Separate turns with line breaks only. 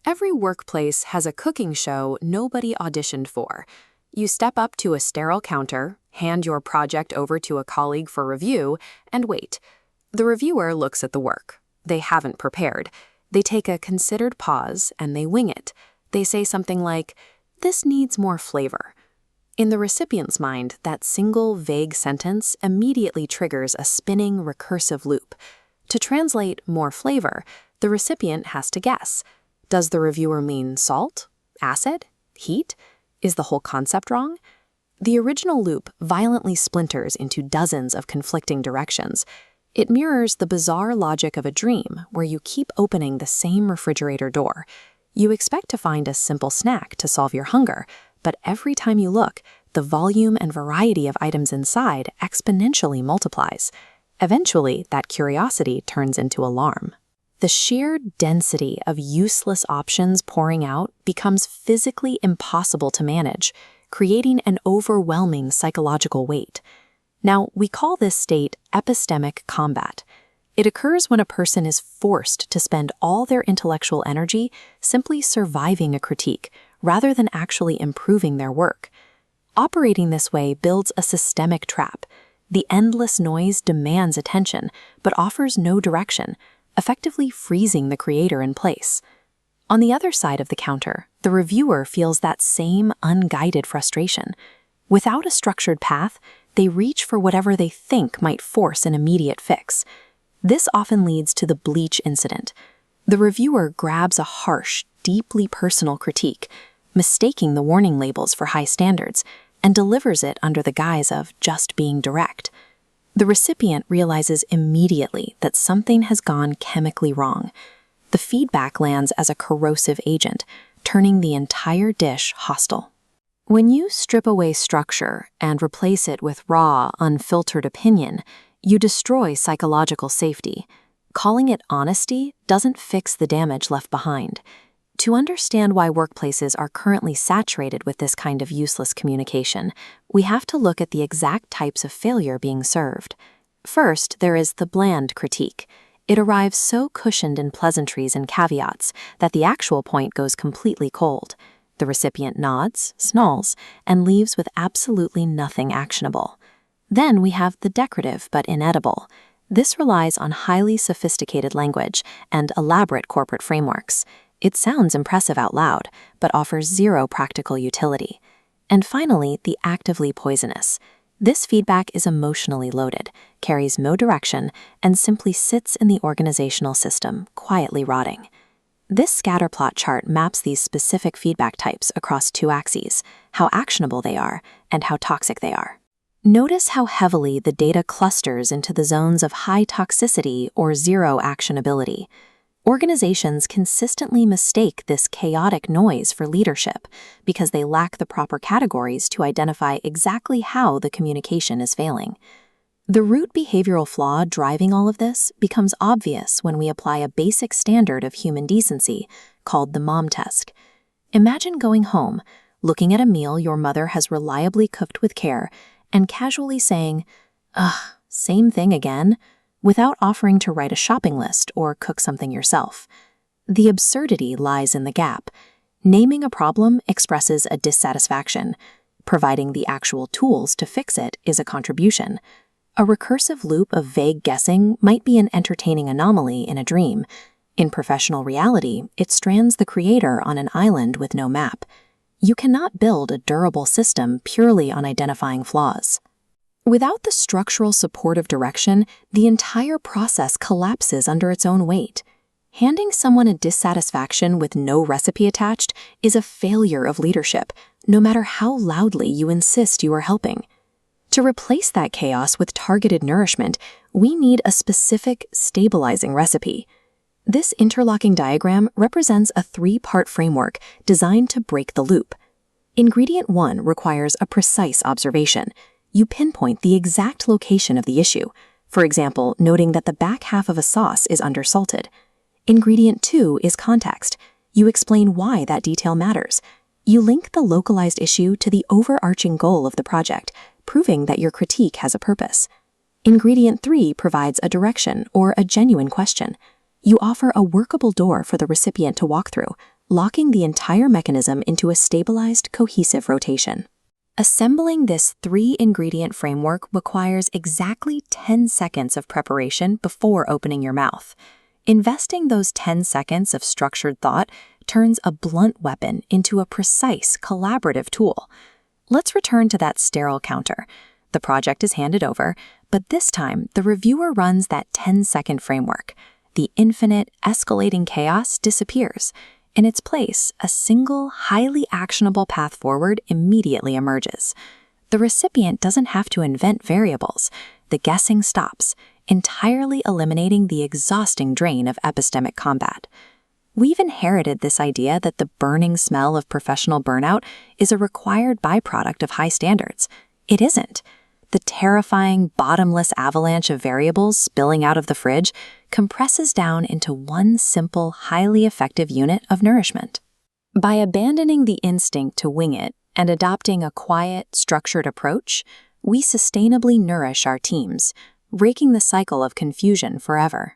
Every workplace has a cooking show nobody auditioned for. You step up to a sterile counter, hand your project over to a colleague for review, and wait. The reviewer looks at the work. They haven't prepared. They take a considered pause and they wing it. They say something like, "This needs more flavor." In the recipient's mind, that single vague sentence immediately triggers a spinning, recursive loop. To translate more flavor, the recipient has to guess. Does the reviewer mean salt? Acid? Heat? Is the whole concept wrong? The original loop violently splinters into dozens of conflicting directions. It mirrors the bizarre logic of a dream where you keep opening the same refrigerator door. You expect to find a simple snack to solve your hunger, but every time you look, the volume and variety of items inside exponentially multiplies. Eventually, that curiosity turns into alarm. The sheer density of useless options pouring out becomes physically impossible to manage, creating an overwhelming psychological weight. Now, we call this state epistemic combat. It occurs when a person is forced to spend all their intellectual energy simply surviving a critique, rather than actually improving their work. Operating this way builds a systemic trap. The endless noise demands attention, but offers no direction, effectively freezing the creator in place. On the other side of the counter, the reviewer feels that same unguided frustration. Without a structured path, they reach for whatever they think might force an immediate fix. This often leads to the bleach incident. The reviewer grabs a harsh, deeply personal critique, mistaking the warning labels for high standards, and delivers it under the guise of just being direct. The recipient realizes immediately that something has gone chemically wrong. The feedback lands as a corrosive agent, turning the entire dish hostile. When you strip away structure and replace it with raw, unfiltered opinion, you destroy psychological safety. Calling it honesty doesn't fix the damage left behind. To understand why workplaces are currently saturated with this kind of useless communication, we have to look at the exact types of failure being served. First, there is the bland critique. It arrives so cushioned in pleasantries and caveats that the actual point goes completely cold. The recipient nods, snarls, and leaves with absolutely nothing actionable. Then we have the decorative but inedible. This relies on highly sophisticated language and elaborate corporate frameworks. It sounds impressive out loud, but offers zero practical utility. And finally, the actively poisonous. This feedback is emotionally loaded, carries no direction, and simply sits in the organizational system, quietly rotting. This scatterplot chart maps these specific feedback types across two axes, how actionable they are and how toxic they are. Notice how heavily the data clusters into the zones of high toxicity or zero actionability. Organizations consistently mistake this chaotic noise for leadership because they lack the proper categories to identify exactly how the communication is failing. The root behavioral flaw driving all of this becomes obvious when we apply a basic standard of human decency called the mom test. Imagine going home, looking at a meal your mother has reliably cooked with care, and casually saying, "Ugh, same thing again," without offering to write a shopping list or cook something yourself. The absurdity lies in the gap. Naming a problem expresses a dissatisfaction. Providing the actual tools to fix it is a contribution. A recursive loop of vague guessing might be an entertaining anomaly in a dream. In professional reality, it strands the creator on an island with no map. You cannot build a durable system purely on identifying flaws. Without the structural support of direction, the entire process collapses under its own weight. Handing someone a dissatisfaction with no recipe attached is a failure of leadership, no matter how loudly you insist you are helping. To replace that chaos with targeted nourishment, we need a specific, stabilizing recipe. This interlocking diagram represents a three-part framework designed to break the loop. Ingredient 1 requires a precise observation. You pinpoint the exact location of the issue, for example, noting that the back half of a sauce is undersalted. Ingredient 2 is context. You explain why that detail matters. You link the localized issue to the overarching goal of the project, proving that your critique has a purpose. Ingredient 3 provides a direction or a genuine question. You offer a workable door for the recipient to walk through, locking the entire mechanism into a stabilized, cohesive rotation. Assembling this 3-ingredient framework requires exactly 10 seconds of preparation before opening your mouth. Investing those 10 seconds of structured thought turns a blunt weapon into a precise, collaborative tool. Let's return to that sterile counter. The project is handed over, but this time the reviewer runs that 10-second framework. The infinite, escalating chaos disappears. In its place, a single, highly actionable path forward immediately emerges. The recipient doesn't have to invent variables. The guessing stops, entirely eliminating the exhausting drain of epistemic combat. We've inherited this idea that the burning smell of professional burnout is a required byproduct of high standards. It isn't. The terrifying, bottomless avalanche of variables spilling out of the fridge compresses down into one simple, highly effective unit of nourishment. By abandoning the instinct to wing it and adopting a quiet, structured approach, we sustainably nourish our teams, breaking the cycle of confusion forever.